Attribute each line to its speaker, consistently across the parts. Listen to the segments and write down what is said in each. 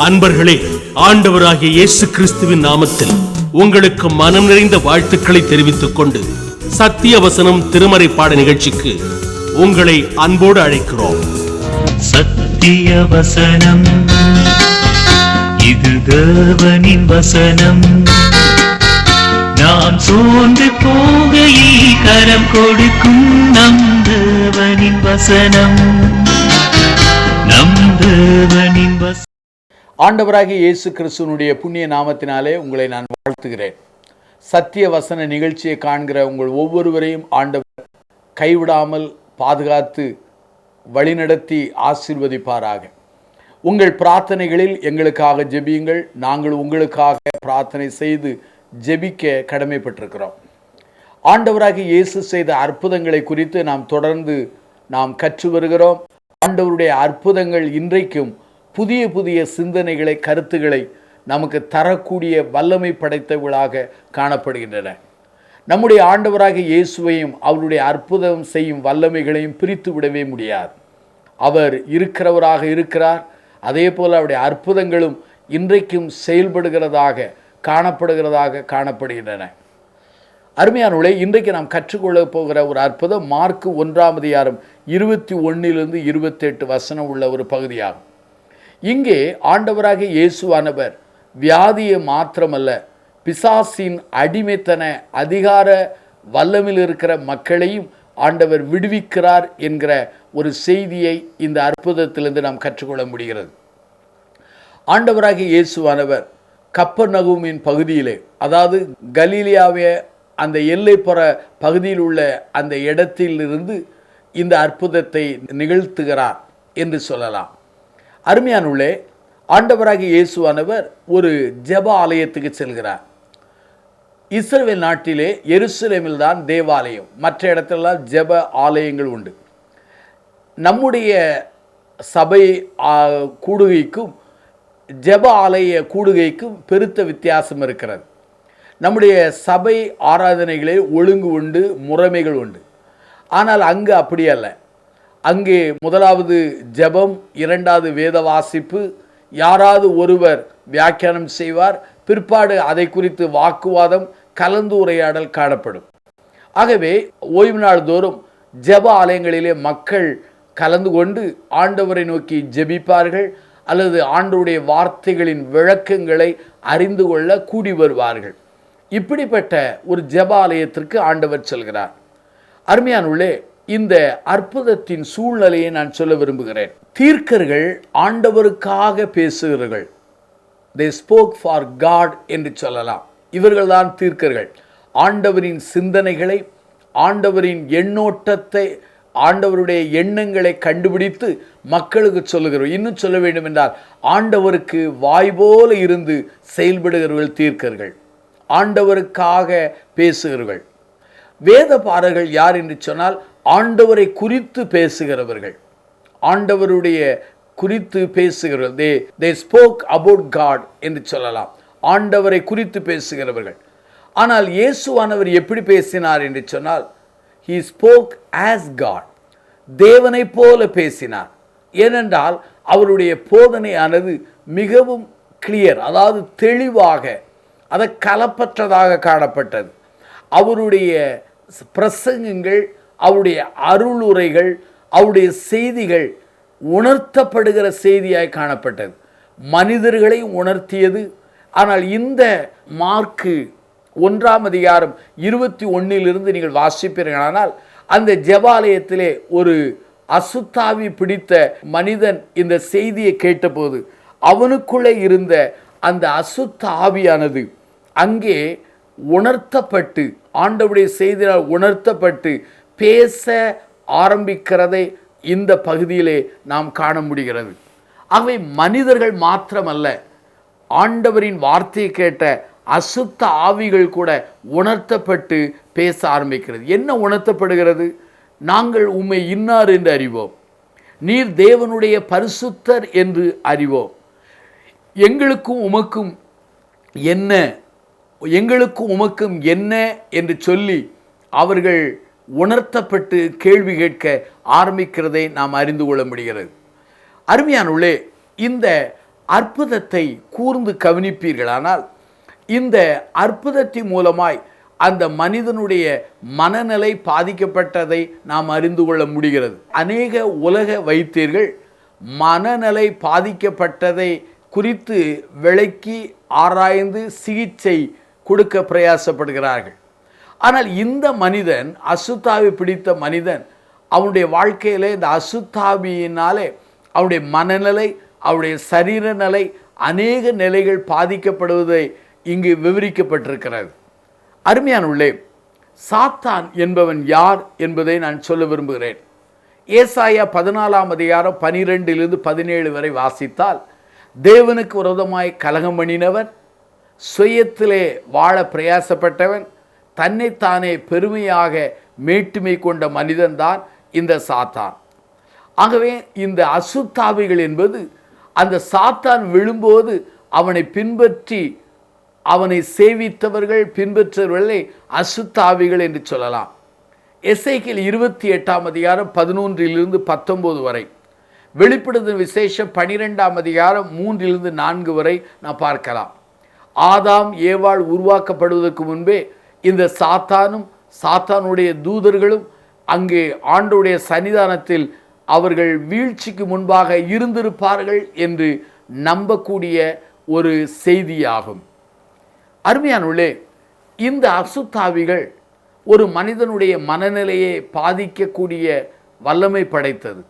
Speaker 1: அன்பர்களே, ஆண்டவராகிய இயேசு கிறிஸ்துவின் நாமத்தில் உங்களுக்கு மனம் நிறைந்த வாழ்த்துக்களை தெரிவித்துக் கொண்டு சத்திய வசனம் திருமறை பாட நிகழ்ச்சிக்கு உங்களை அன்போடு அழைக்கிறோம்.
Speaker 2: சத்திய வசனம், இது தேவனின் வசனம். நாம் சோர்ந்து போகையில் கரம் கொடுக்கும் நம் தேவனின் வசனம், நம் தேவனின் வசனம்.
Speaker 3: ஆண்டவராகிய இயேசு கிறிஸ்துவனுடைய புண்ணிய நாமத்தினாலே உங்களை நான் வாழ்த்துகிறேன். சத்திய வசன நிகழ்ச்சியை காண்கிற உங்கள் ஒவ்வொருவரையும் ஆண்டவர் கைவிடாமல் பாதுகாத்து வழிநடத்தி ஆசீர்வதிப்பாராக. உங்கள் பிரார்த்தனைகளில் எங்களுக்காக ஜெபியுங்கள். நாங்கள் உங்களுக்காக பிரார்த்தனை செய்து ஜெபிக்க கடமைப்பட்டிருக்கிறோம். ஆண்டவராகிய இயேசு செய்த அற்புதங்களை குறித்து தொடர்ந்து கற்று வருகிறோம். ஆண்டவருடைய அற்புதங்கள் இன்றைக்கும் புதிய புதிய சிந்தனைகளை, கருத்துக்களை நமக்கு தரக்கூடிய வல்லமை படைத்தவர்களாக காணப்படுகின்றன. நம்முடைய ஆண்டவராகிய இயேசுவையும் அவருடைய அற்புதம் செய்யும் வல்லமைகளையும் பிரித்து விடவே முடியாது. அவர் இருக்கிறவராக இருக்கிறார். அதே போல் அவருடைய அற்புதங்களும் இன்றைக்கும் செயல்படுகிறதாக காணப்படுகின்றன. அருமையானவர்களே, இன்றைக்கு நாம் கற்றுக்கொள்ள போகிற ஒரு அற்புதம் மார்க்கு 1 21 28 வசனம் உள்ள ஒரு பகுதியாகும். இங்கே ஆண்டவராகிய இயேசுவானவர் வியாதியை மாத்திரமல்ல, பிசாசின் அடிமைத்தன அதிகார வல்லமில் இருக்கிற மக்களையும் ஆண்டவர் விடுவிக்கிறார் என்கிற ஒரு செய்தியை இந்த அற்புதத்திலிருந்து நாம் கற்றுக்கொள்ள முடிகிறது. ஆண்டவராகிய இயேசுவானவர் கப்பர்நகூமின் பகுதியிலே, அதாவது கலீலியாவிய அந்த எல்லைப்புற பகுதியில் உள்ள அந்த இடத்திலிருந்து இந்த அற்புதத்தை நிகழ்த்துகிறார் என்று சொல்லலாம். அருமையானுள்ளே, ஆண்டவராகிய இயேசுவானவர் ஒரு ஜெப ஆலயத்துக்கு செல்கிறார். இஸ்ரவேல் நாட்டிலே எருசலேமில் தான் தேவாலயம், மற்ற இடத்திலெல்லாம் ஜெப ஆலயங்கள் உண்டு. நம்முடைய சபை கூடுகைக்கும் ஜெப ஆலய கூடுகைக்கும் பெருத்த வித்தியாசம் இருக்கிறது. நம்முடைய சபை ஆராதனைகளே ஒழுங்கு உண்டு, முறைமைகள் உண்டு. ஆனால் அங்கு அப்படி அல்ல. அங்கே முதலாவது ஜெபம், இரண்டாவது வேத வாசிப்பு, யாராவது ஒருவர் வியாக்கியானம் செய்வார், பிற்பாடு அதை குறித்து வாக்குவாதம், கலந்துரையாடல் காணப்படும். ஆகவே ஓய்வு நாள் தோறும் ஜெப ஆலயங்களிலே மக்கள் கலந்து கொண்டு ஆண்டவரை நோக்கி ஜெபிப்பார்கள் அல்லது ஆண்டவருடைய வார்த்தைகளின் விளக்கங்களை அறிந்து கொள்ள கூடி வருவார்கள். இப்படிப்பட்ட ஒரு ஜெப ஆலயத்திற்கு ஆண்டவர் செல்கிறார். அருமையானுள்ளே, இந்த அற்புதத்தின் சூழ்நிலையை நான் சொல்ல விரும்புகிறேன். தீர்க்கர்கள் ஆண்டவருக்காக பேசுகிறார்கள். they spoke for God என்று சொல்லலாம். இவர்கள்தான் தீர்க்கர்கள். ஆண்டவரின் சிந்தனைகளை, ஆண்டவரின் எண்ணோட்டத்தை, ஆண்டவருடைய எண்ணங்களை கண்டுபிடித்து மக்களுக்கு சொல்லுகிறோம். இன்னும் சொல்ல வேண்டும் என்றால் ஆண்டவருக்கு வாய் போல இருந்து செயல்படுகிறவர்கள் தீர்க்கர்கள், ஆண்டவருக்காக பேசுகிறவர்கள். வேத பாரர்கள் யார் என்று சொன்னால் ஆண்டவரை குறித்து பேசுகிறவர்கள், ஆண்டவருடைய குறித்து பேசுகிறவர்கள். they spoke about God என்று சொல்லலாம், ஆண்டவரை குறித்து பேசுகிறவர்கள். ஆனால் இயேசுவானவர் எப்படி பேசினார் என்று சொன்னால் he spoke as God, தேவனை போல பேசினார். ஏனென்றால் அவருடைய போதனையானது மிகவும் கிளியர், அதாவது தெளிவாக, அதை கலப்பற்றதாக காணப்பட்டது. அவருடைய பிரசங்கங்கள், அவருடைய அருளுரைகள், அவருடைய செய்திகள் உணர்த்தப்படுகிற செய்தியாய் காணப்பட்டது, மனிதர்களை உணர்த்தியது. ஆனால் இந்த மார்க்கு 1 21 நீங்கள் வாசிப்பீர்களானால் அந்த ஜெபாலயத்திலே ஒரு அசுத்தாவி பிடித்த மனிதன் இந்த செய்தியை கேட்டபோது அவனுக்குள்ளே இருந்த அந்த அசுத்த ஆவியானது அங்கே உணர்த்தப்பட்டு, ஆண்டவருடைய செய்தியால் உணர்த்தப்பட்டு பேச ஆரம்பிக்கிறதை இந்த பகுதியிலே நாம் காண முடிகிறது. ஆகவே மனிதர்கள் மாத்திரமல்ல, ஆண்டவரின் வார்த்தையை கேட்ட அசுத்த ஆவிகள் கூட உணர்த்தப்பட்டு பேச ஆரம்பிக்கிறது. என்ன உணர்த்தப்படுகிறது? நாங்கள் உம்மை இன்னார் என்று அறிவோம், நீர் தேவனுடைய பரிசுத்தர் என்று அறிவோம், எங்களுக்கும் உமக்கும் என்ன என்று சொல்லி அவர்கள் உணர்த்தப்பட்டு கேள்வி கேட்க ஆரம்பிக்கிறதை நாம் அறிந்து கொள்ள முடிகிறது. அருமையானுள்ளே, இந்த அற்புதத்தை கூர்ந்து கவனிப்பீர்களானால் இந்த அற்புதத்தின் மூலமாய் அந்த மனிதனுடைய மனநிலை பாதிக்கப்பட்டதை நாம் அறிந்து கொள்ள முடிகிறது. அநேக உலக வைத்தியர்கள் மனநிலை பாதிக்கப்பட்டதை குறித்து விளக்கி ஆராய்ந்து சிகிச்சை கொடுக்க பிரயாசப்படுகிறார்கள். ஆனால் இந்த மனிதன், அசுத்தாவி பிடித்த மனிதன், அவனுடைய வாழ்க்கையிலே இந்த அசுத்தாவியினாலே அவனுடைய மனநிலை, அவருடைய சரீர நிலை, அநேக நிலைகள் பாதிக்கப்படுவதை இங்கு விவரிக்கப்பட்டிருக்கிறது. அருமையானுள்ளே, சாத்தான் என்பவன் யார் என்பதை நான் சொல்ல விரும்புகிறேன். ஏசாயா 14 அதிகாரம் 12-17 வரை வாசித்தால், தேவனுக்கு விரோதமாய் கலகம் பண்ணினவன், சுயத்திலே வாழ பிரயாசப்பட்டவன், தன்னைத்தானே பெருமையாக மேட்டுமை கொண்ட மனிதன்தான் இந்த சாத்தான். ஆகவே இந்த அசுத்தாவிகள் என்பது அந்த சாத்தான் விழும்போது அவனை பின்பற்றி அவனை சேவித்தவர்கள், பின்பற்றவர்களை அசுத்தாவிகள் என்று சொல்லலாம். எசேக்கியேல் 28 அதிகாரம் 11-19 வரை, வெளிப்படுத்தும் விசேஷம் 12 அதிகாரம் 3-4 வரை நாம் பார்க்கலாம். ஆதாம் ஏவாள் உருவாக்கப்படுவதற்கு முன்பே இந்த சாத்தானும் சாத்தானுடைய தூதர்களும் அங்கே ஆண்டவருடைய சன்னிதானத்தில் அவர்கள் வீழ்ச்சிக்கு முன்பாக இருந்திருப்பார்கள் என்று நம்பக்கூடிய ஒரு செய்தியாகும். அருமையானுள்ளே, இந்த அசுத்தாவிகள் ஒரு மனிதனுடைய மனநிலையை பாதிக்கக்கூடிய வல்லமை படைத்தது.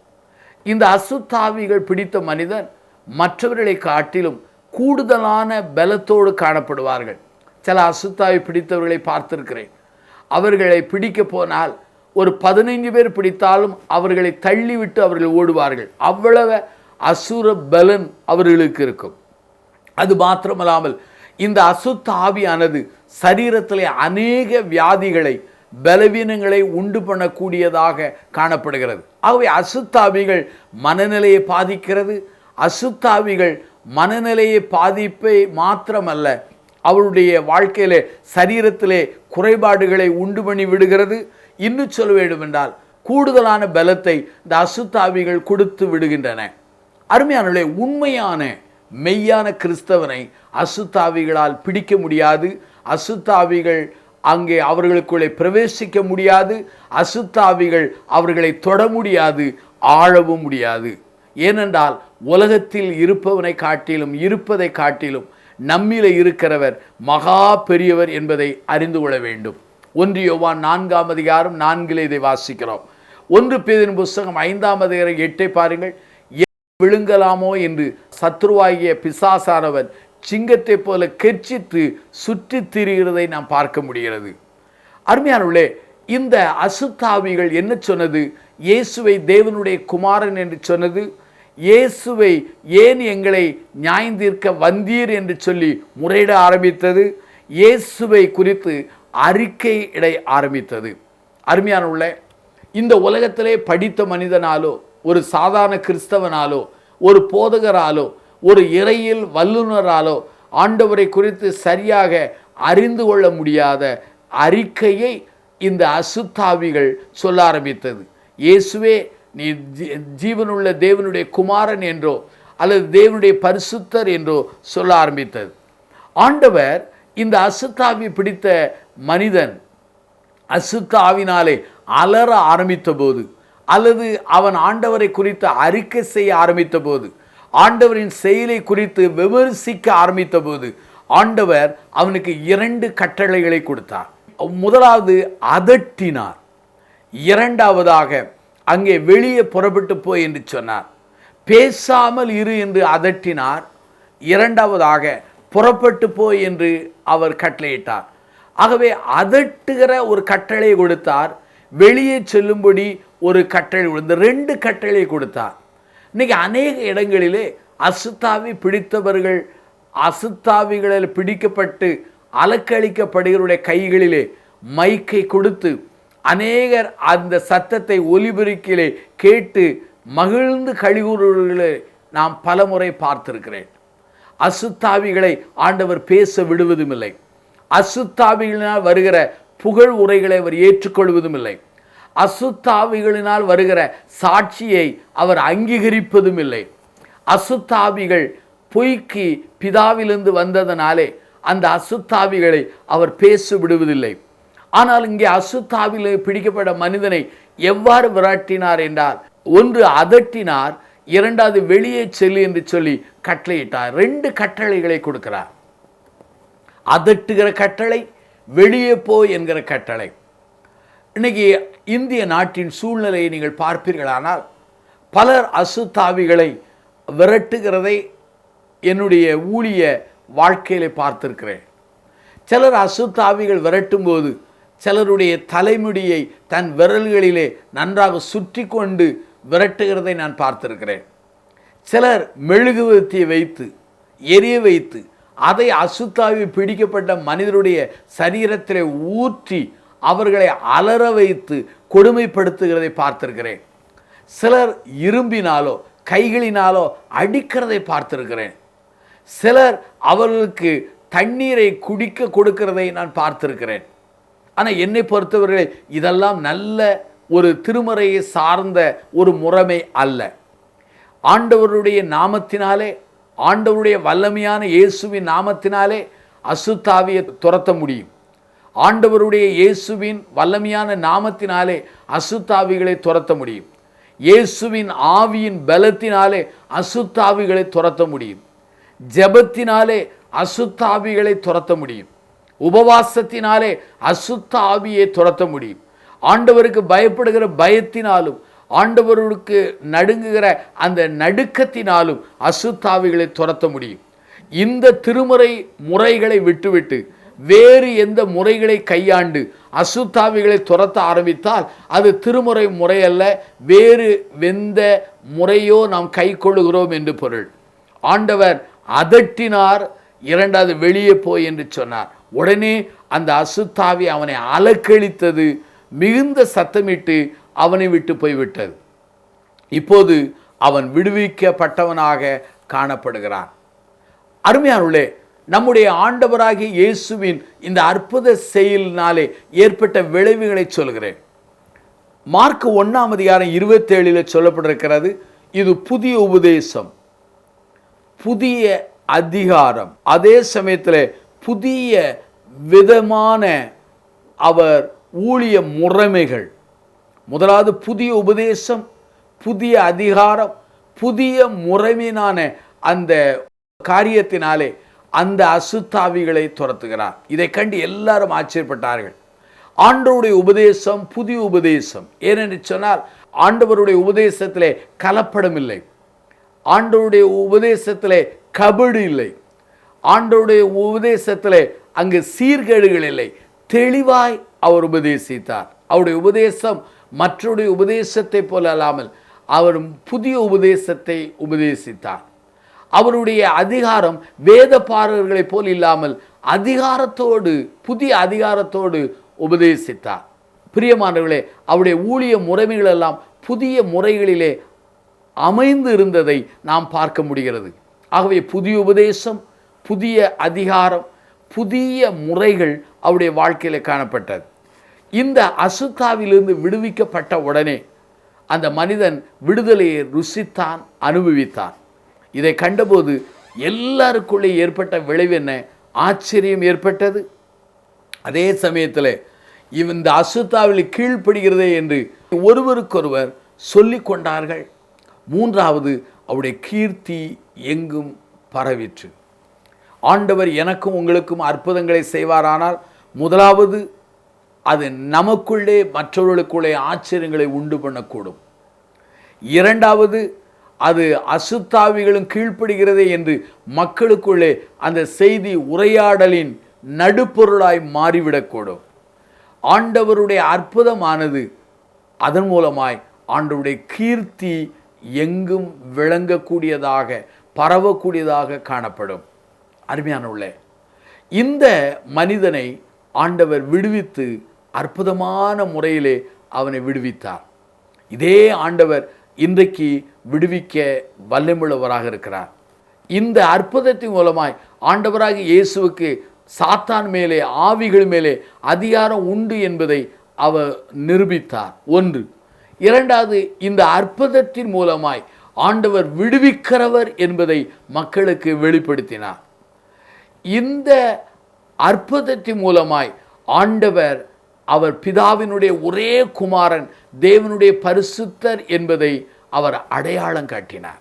Speaker 3: இந்த அசுத்தாவிகள் பிடித்த மனிதன் மற்றவர்களை காட்டிலும் கூடுதலான பலத்தோடு காணப்படுவார்கள். சில அசுத்தாவி பிடித்தவர்களை பார்த்திருக்கிறேன். அவர்களை பிடிக்க போனால் ஒரு 15 பேர் பிடித்தாலும் அவர்களை தள்ளிவிட்டு அவர்கள் ஓடுவார்கள். அவ்வளவு அசுர பலன் அவர்களுக்கு இருக்கும். அது மாத்திரமல்லாமல் இந்த அசுத்த ஆவியானது சரீரத்திலே அநேக வியாதிகளை, பலவீனங்களை உண்டு பண்ணக்கூடியதாக காணப்படுகிறது. ஆகவே அசுத்தாவிகள் மனநிலையை பாதிக்கிறது. அசுத்தாவிகள் மனநிலையை பாதிப்பை மாத்திரமல்ல, அவருடைய வாழ்க்கையிலே சரீரத்திலே குறைபாடுகளை உண்டு பண்ணி விடுகிறது. இன்னும் சொல்ல வேண்டும் என்றால் கூடுதலான பலத்தை இந்த அசுத்தாவிகள் கொடுத்து விடுகின்றன. அருமையானவர்களே, உண்மையான மெய்யான கிறிஸ்தவனை அசுத்தாவிகளால் பிடிக்க முடியாது. அசுத்தாவிகள் அங்கே அவர்களுக்குள்ளே பிரவேசிக்க முடியாது. அசுத்தாவிகள் அவர்களை தொட முடியாது, ஆளவும் முடியாது. ஏனென்றால் உலகத்தில் இருப்பவனை காட்டிலும், இருப்பதை காட்டிலும் நம்மிலே இருக்கிறவர் மகா பெரியவர் என்பதை அறிந்து கொள்ள வேண்டும். 1 யோவான் 4 அதிகாரம் 4 இதை வாசிக்கிறோம். 1 பேதுரு புத்தகம் 5 அதிகாரம் 8 பாருங்கள். விழுங்கலாமோ என்று சத்ருவாகிய பிசாசானவன் சிங்கத்தை போல கெர்ச்சித்து சுற்றி திரிகிறதை நாம் பார்க்க முடிகிறது. அருமையானவர்களே, இந்த அசுத்தாவிகள் என்ன சொன்னது? இயேசுவை தேவனுடைய குமாரன் என்று சொன்னது. இயேசுவை ஏன் எங்களை நியாயந்தீர்க்க வந்தீர் என்று சொல்லி முறையிட ஆரம்பித்தது. இயேசுவை குறித்து அறிக்கையிட ஆரம்பித்தது. அருமையானவர்களே, இந்த உலகத்திலே படித்த மனிதனாலோ, ஒரு சாதாரண கிறிஸ்தவனாலோ, ஒரு போதகராலோ, ஒரு இறையில் வல்லுநராலோ ஆண்டவரை குறித்து சரியாக அறிந்து கொள்ள முடியாத அறிக்கையை இந்த அசுத்தாவிகள் சொல்ல ஆரம்பித்தது. இயேசுவே நீ ஜீவனுள்ள தேவனுடைய குமாரன் என்றோ அல்லது தேவனுடைய பரிசுத்தர் என்றோ சொல்ல ஆரம்பித்தது. ஆண்டவர் இந்த அசுத்தாவி பிடித்த மனிதன் அசுத்தாவினாலே அலற ஆரம்பித்த போது, அல்லது அவன் ஆண்டவரை குறித்து அறிக்கை செய்ய ஆரம்பித்த போது, ஆண்டவரின் செயலை குறித்து விமர்சிக்க ஆரம்பித்த போது, ஆண்டவர் அவனுக்கு 2 கட்டளைகளை கொடுத்தார். முதலாவது அதட்டினார். இரண்டாவதாக அங்கே வெளியே புறப்பட்டு போய் என்று சொன்னார். பேசாமல் இரு என்று அதட்டினார். இரண்டாவதாக புறப்பட்டு போய் என்று அவர் கட்டளையிட்டார். ஆகவே அதட்டுகிற ஒரு கட்டளை கொடுத்தார், வெளியே செல்லும்படி ஒரு கட்டளை, இந்த 2 கட்டளை கொடுத்தார். இன்னைக்கு அநேக இடங்களிலே அசுத்தாவி பிடித்தவர்கள், அசுத்தாவிகளில் பிடிக்கப்பட்டு அலக்களிக்கப்படுகிறவருடைய கைகளிலே மைக்கை கொடுத்து அநேகர் அந்த சத்தத்தை ஒலிபெருக்கிலே கேட்டு மகிழ்ந்து கழிவுறவர்களை நாம் பலமுறை பார்த்திருக்கிறேன். அசுத்தாவிகளை ஆண்டவர் பேச விடுவதும் இல்லை. அசுத்தாவிகளினால் வருகிற புகழ் உரைகளை அவர் ஏற்றுக்கொள்வதும் இல்லை. அசுத்தாவிகளினால் வருகிற சாட்சியை அவர் அங்கீகரிப்பதும் இல்லை. அசுத்தாவிகள் பொய்க்கு பிதாவிலிருந்து வந்ததனாலே அந்த அசுத்தாவிகளை அவர் பேச விடுவதில்லை. ஆனால் இங்கே அசுத்தாவிலே பிடிக்கப்பட்ட மனிதனை எவ்வாறு விரட்டினார் என்றால், ஒன்று அதட்டினார், இரண்டாவது வெளியே செல்லு என்று சொல்லி கட்டளையிட்டார். 2 கட்டளைகளை கொடுக்கிறார். அதட்டுகிற கட்டளை, வெளியே போ என்கிற கட்டளை. இன்னைக்கு இந்திய நாட்டின் சூழ்நிலையை நீங்கள் பார்ப்பீர்களானால் பலர் அசுத்தாவிகளை விரட்டுகிறதை என்னுடைய ஊழிய வாழ்க்கையில பார்த்திருக்கிறேன். சிலர் அசுத்தாவிகள் விரட்டும் போது சிலருடைய தலைமுடியை தன் விரல்களிலே நன்றாக சுற்றி கொண்டு விரட்டுகிறதை நான் பார்த்திருக்கிறேன். சிலர் மெழுகுவர்த்தியை வைத்து எரிய வைத்து அதை அசுத்தாவி பிடிக்கப்பட்ட மனிதருடைய சரீரத்திலே ஊற்றி அவர்களை அலற வைத்து கொடுமைப்படுத்துகிறதை பார்த்திருக்கிறேன். சிலர் இரும்பினாலோ கைகளினாலோ அடிக்கிறதை பார்த்திருக்கிறேன். சிலர் அவர்களுக்கு தண்ணீரை குடிக்க கொடுக்கிறதை நான் பார்த்திருக்கிறேன். ஆனால் என்னை பொறுத்தவர்களே இதெல்லாம் நல்ல ஒரு திருமறையை சார்ந்த ஒரு முறைமை அல்ல. ஆண்டவருடைய நாமத்தினாலே, ஆண்டவருடைய வல்லமையான இயேசுவின் நாமத்தினாலே அசுத்தாவியை துரத்த முடியும். ஆண்டவருடைய இயேசுவின் வல்லமையான நாமத்தினாலே அசுத்தாவிகளை துரத்த முடியும். இயேசுவின் ஆவியின் பலத்தினாலே அசுத்தாவிகளை துரத்த முடியும். ஜெபத்தினாலே அசுத்தாவிகளை துரத்த முடியும். உபவாசத்தினாலே அசுத்தாவியை துரத்த முடியும். ஆண்டவருக்கு பயப்படுகிற பயத்தினாலும் ஆண்டவருக்கு நடுங்குகிற அந்த நடுக்கத்தினாலும் அசுத்தாவிகளை துரத்த முடியும். இந்த திருமுறை முறைகளை விட்டுவிட்டு வேறு எந்த முறைகளை கையாண்டு அசுத்தாவிகளை துரத்த ஆரம்பித்தால் அது திருமுறை முறையல்ல, வேறு எந்த முறையோ நாம் கை கொள்ளுகிறோம் என்று பொருள். ஆண்டவர் அதட்டினார், இரண்டாவது வெளியே போய் என்று சொன்னார். உடனே அந்த அசுத்தாவி அவனை அலக்களித்தது, மிகுந்த சத்தமிட்டு அவனை விட்டு போய்விட்டது. இப்போது அவன் விடுவிக்கப்பட்டவனாக காணப்படுகிறான். அருமையானவர்களே, நம்முடைய ஆண்டவராகிய இயேசுவின் இந்த அற்புத செயலினாலே ஏற்பட்ட விளைவுகளை சொல்கிறேன். மார்க் 1:27 சொல்லப்பட்டிருக்கிறது, இது புதிய உபதேசம், புதிய அதிகாரம், அதே சமயத்தில் புதிய விதமான அவர் ஊழிய முறைமைகள். முதலாவது புதிய உபதேசம், புதிய அதிகாரம், புதிய முறைமையான அந்த காரியத்தினாலே அந்த அசுத்தாவிகளை துரத்துகிறார். இதை கண்டு எல்லாரும் ஆச்சரியப்பட்டார்கள். ஆண்டவருடைய உபதேசம் புதிய உபதேசம். ஏனென்று சொன்னால் ஆண்டவருடைய உபதேசத்திலே கலப்படம் இல்லை, ஆண்டவருடைய உபதேசத்திலே கபடு இல்லை, ஆண்டவருடைய உபதேசத்திலே அங்கு சீர்கேடுகள் இல்லை. தெளிவாய் அவர் உபதேசித்தார். அவருடைய உபதேசம் மற்றவருடைய உபதேசத்தை போல அல்லாமல் அவர் புதிய உபதேசத்தை உபதேசித்தார். அவருடைய அதிகாரம் வேத பாரகர்களைப் போல் இல்லாமல் அதிகாரத்தோடு, புதிய அதிகாரத்தோடு உபதேசித்தார். பிரியமானவர்களே, அவருடைய ஊழிய முறைமைகள் எல்லாம் புதிய முறைகளிலே அமைந்து இருந்ததை நாம் பார்க்க முடிகிறது. ஆகவே புதிய உபதேசம், புதிய அதிகாரம், புதிய முறைகள் அவருடைய வாழ்க்கையில் காணப்பட்டது. இந்த அசுத்தாவிலிருந்து விடுவிக்கப்பட்ட உடனே அந்த மனிதன் விடுதலையை ருசித்தான், அனுபவித்தான். இதை கண்டபோது எல்லாருக்குள்ளே ஏற்பட்ட விளைவு என்ன? ஆச்சரியம் ஏற்பட்டது. அதே சமயத்தில் இந்த அசுத்தாவில் கீழ்ப்படுகிறதே என்று ஒருவருக்கொருவர் சொல்லிக் கொண்டார்கள். மூன்றாவது, அவருடைய கீர்த்தி எங்கும் பரவிற்று. ஆண்டவர் எனக்கும் உங்களுக்கும் அற்புதங்களை செய்வாரானால் முதலாவது அது நமக்குள்ளே மற்றவர்களுக்குள்ளே ஆச்சரியங்களை உண்டு பண்ணக்கூடும். இரண்டாவது, அது அசுத்தாவிகளும் கீழ்ப்படுகிறதே என்று மக்களுக்குள்ளே அந்த செய்தி உரையாடலின் நடுப்பொருளாய் மாறிவிடக்கூடும். ஆண்டவருடைய அற்புதமானது அதன் மூலமாய் ஆண்டவருடைய கீர்த்தி எங்கும் விளங்கக்கூடியதாக, பரவக்கூடியதாக காணப்படும். அருமையானவர்களே, இந்த மனிதனை ஆண்டவர் விடுவித்து அற்புதமான முறையிலே அவனை விடுவித்தார். இதே ஆண்டவர் இன்றைக்கு விடுவிக்க வல்லமுள்ளவராக இருக்கிறார். இந்த அற்புதத்தின் மூலமாய் ஆண்டவராக இயேசுவுக்கு சாத்தான் மேலே, ஆவிகள் மேலே அதிகாரம் உண்டு என்பதை அவர் நிரூபித்தார். ஒன்று. இரண்டாவது, இந்த அற்புதத்தின் மூலமாய் ஆண்டவர் விடுவிக்கிறவர் என்பதை மக்களுக்கு வெளிப்படுத்தினார். இந்த அற்புதத்தின் மூலமாய் ஆண்டவர் அவர் பிதாவினுடைய ஒரே குமாரன் தேவனுடைய பரிசுத்தர் என்பதை அவர் அடையாளம் காட்டினார்.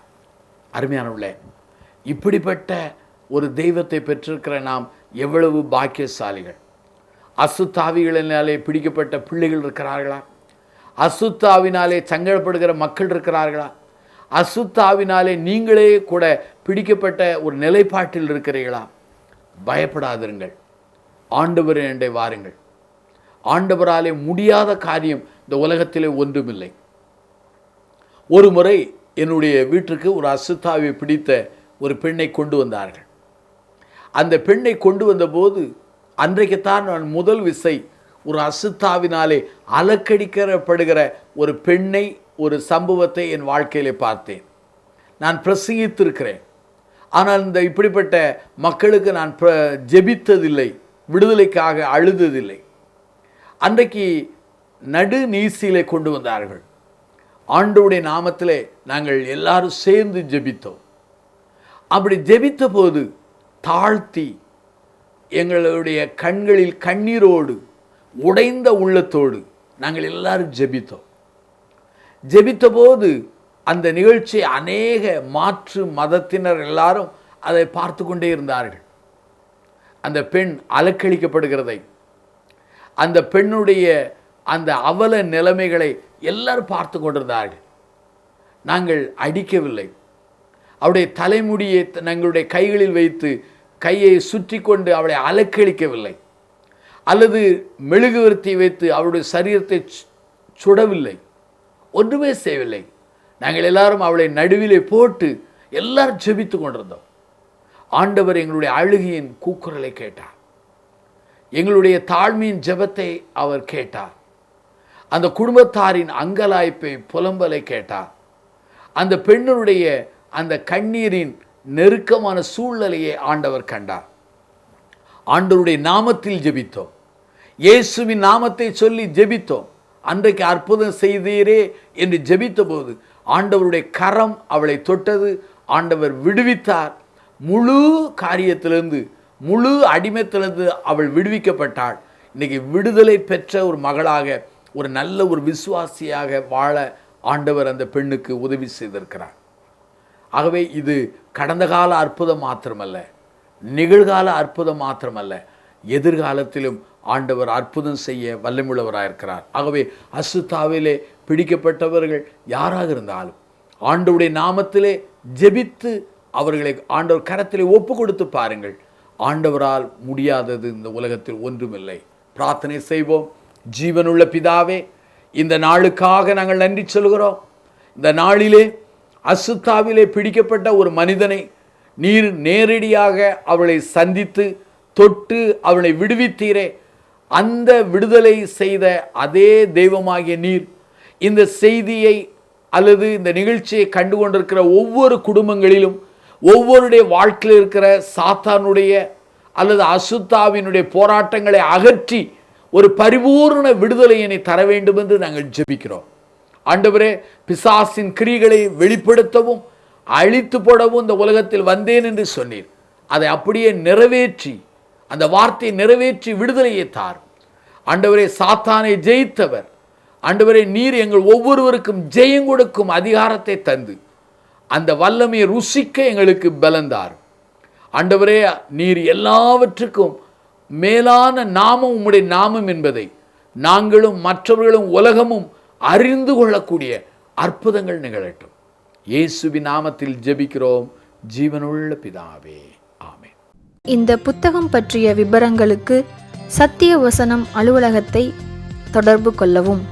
Speaker 3: அருமையானவர்களே, இப்படிப்பட்ட ஒரு தெய்வத்தை பெற்றிருக்கிற நாம் எவ்வளவு பாக்கியசாலிகள். அசுத்தாவிகளினாலே பிடிக்கப்பட்ட பிள்ளைகள் இருக்கிறார்களா? அசுத்தாவினாலே சங்கடப்படுகிற மக்கள் இருக்கிறார்களா? அசுத்தாவினாலே நீங்களே கூட பிடிக்கப்பட்ட ஒரு நிலைப்பாட்டில் இருக்கிறீர்களா? பயப்படாதிருங்கள், ஆண்டவரே வாருங்கள். ஆண்டவராலே முடியாத காரியம் இந்த உலகத்திலே ஒன்றுமில்லை. ஒரு முறை என்னுடைய வீட்டுக்கு ஒரு அசுத்தாவை பிடித்த ஒரு பெண்ணை கொண்டு வந்தார்கள். அந்த பெண்ணை கொண்டு வந்தபோது அன்றைக்குத்தான் நான் முதல் விசை ஒரு அசுத்தாவினாலே அலக்கடிக்கப்படுகிற ஒரு பெண்ணை, ஒரு சம்பவத்தை என் வாழ்க்கையிலே பார்த்தேன். நான் பிரசங்கித்திருக்கிறேன், ஆனால் இந்த இப்படிப்பட்ட மக்களுக்கு நான் ஜெபித்ததில்லை, விடுதலைக்காக அழுததில்லை. அன்றைக்கு நடு நீசிலே கொண்டு வந்தார்கள். ஆண்டவருடைய நாமத்திலே நாங்கள் எல்லாரும் சேர்ந்து ஜெபித்தோம். அப்படி ஜெபித்த போது தாழ்த்தி எங்களுடைய கண்களில் கண்ணீரோடு உடைந்த உள்ளத்தோடு நாங்கள் எல்லாரும் ஜெபித்தோம். ஜெபித்த போது அந்த நிகழ்ச்சி அநேக மாற்று மதத்தினர் எல்லாரும் அதை பார்த்து கொண்டே இருந்தார்கள். அந்த பெண் அலக்களிக்கப்படுகிறதை, அந்த பெண்ணுடைய அந்த அவல நிலைமைகளை எல்லாரும் பார்த்து கொண்டிருந்தார்கள். நாங்கள் அடிக்கவில்லை, அவருடைய தலைமுடியை எங்களுடைய கைகளில் வைத்து கையை சுற்றி கொண்டு அவளை அலக்களிக்கவில்லை, அல்லது மெழுகுவர்த்தி வைத்து அவருடைய சரீரத்தை சுடவில்லை, ஒன்றுமே செய்யவில்லை. நாங்கள் எல்லாரும் அவளை நடுவிலே போட்டு எல்லாரும் ஜெபித்து கொண்டிருந்தோம். ஆண்டவர் எங்களுடைய அழுகையின் கூக்குரலை கேட்டார், எங்களுடைய தாழ்மையின் ஜெபத்தை அவர் கேட்டார், அந்த குடும்பத்தாரின் அங்கலாய்ப்பை புலம்பலை கேட்டார், அந்த பெண்ணுடைய அந்த கண்ணீரின் நெருக்கமான சூழ்நிலையை ஆண்டவர் கண்டார். ஆண்டவருடைய நாமத்தில் ஜெபித்தோம், இயேசுவின் நாமத்தை சொல்லி ஜெபித்தோம். அன்றைக்கு அற்புதம் செய்தீரே என்று ஜெபித்த போது ஆண்டவருடைய கரம் அவளை தொட்டது, ஆண்டவர் விடுவித்தார். முழு காரியத்திலிருந்து, முழு அடிமைத்திலிருந்து அவள் விடுவிக்கப்பட்டாள். இன்றைக்கி விடுதலை பெற்ற ஒரு மகளாக, ஒரு நல்ல ஒரு விசுவாசியாக வாழ ஆண்டவர் அந்த பெண்ணுக்கு உதவி செய்திருக்கிறார். ஆகவே இது கடந்த கால அற்புதம் மாத்திரமல்ல, நிகழ்கால அற்புதம் மாத்திரமல்ல, எதிர்காலத்திலும் ஆண்டவர் அற்புதம் செய்ய வல்லமுள்ளவராயிருக்கிறார். ஆகவே அசுத்தாவிலே பிடிக்கப்பட்டவர்கள் யாராக இருந்தாலும் ஆண்டவருடைய நாமத்திலே ஜெபித்து அவர்களை ஆண்டவர் கரத்திலே ஒப்பு கொடுத்து பாருங்கள். ஆண்டவரால் முடியாதது இந்த உலகத்தில் ஒன்றுமில்லை. பிரார்த்தனை செய்வோம். ஜீவனுள்ள பிதாவே, இந்த நாளுக்காக நாங்கள் நன்றி சொல்கிறோம். இந்த நாளிலே அசுத்தாவிலே பிடிக்கப்பட்ட ஒரு மனிதனை நீர் நேரடியாக அவளை சந்தித்து தொட்டு அவளை விடுவித்தீரே. அந்த விடுதலை செய்த அதே தெய்வமாகிய நீர் இந்த செய்தியை அல்லது இந்த நிகழ்ச்சியை கண்டு கொண்டிருக்கிற ஒவ்வொரு குடும்பங்களிலும், ஒவ்வொருடைய வாழ்க்கையில் இருக்கிற சாத்தானுடைய அல்லது அசுத்தாவினுடைய போராட்டங்களை அகற்றி ஒரு பரிபூர்ண விடுதலையினை தர வேண்டும் என்று நாங்கள் ஜெபிக்கிறோம். ஆண்டவரே, பிசாசின் கிரிகளை வெளிப்படுத்தவும் அழித்து போடவும் இந்த உலகத்தில் வந்தேன் என்று சொன்னீர். அதை அப்படியே நிறைவேற்றி, அந்த வார்த்தையை நிறைவேற்றி விடுதலையை தார். ஆண்டவரே, சாத்தானை ஜெயித்தவர் ஆண்டவரே, நீர் எங்கள் ஒவ்வொருவருக்கும் ஜெயம் கொடுக்கும் அதிகாரத்தை தந்து அந்த வல்லமையை ருசிக்க எங்களுக்கு பலந்தார். ஆண்டவரே, நீர் எல்லாவற்றுக்கும் மேலான நாமம் உம்முடைய நாமம் என்பதை நாங்களும் மற்றவர்களும் உலகமும் அறிந்து கொள்ளக்கூடிய அற்புதங்கள் நிகழட்டும். இயேசுவின் நாமத்தில் ஜெபிக்கிறோம் ஜீவனுள்ள பிதாவே, ஆமென்.
Speaker 4: இந்த புத்தகம் பற்றிய விபரங்களுக்கு சத்திய வசனம் அலுவலகத்தை தொடர்பு கொள்ளவும்.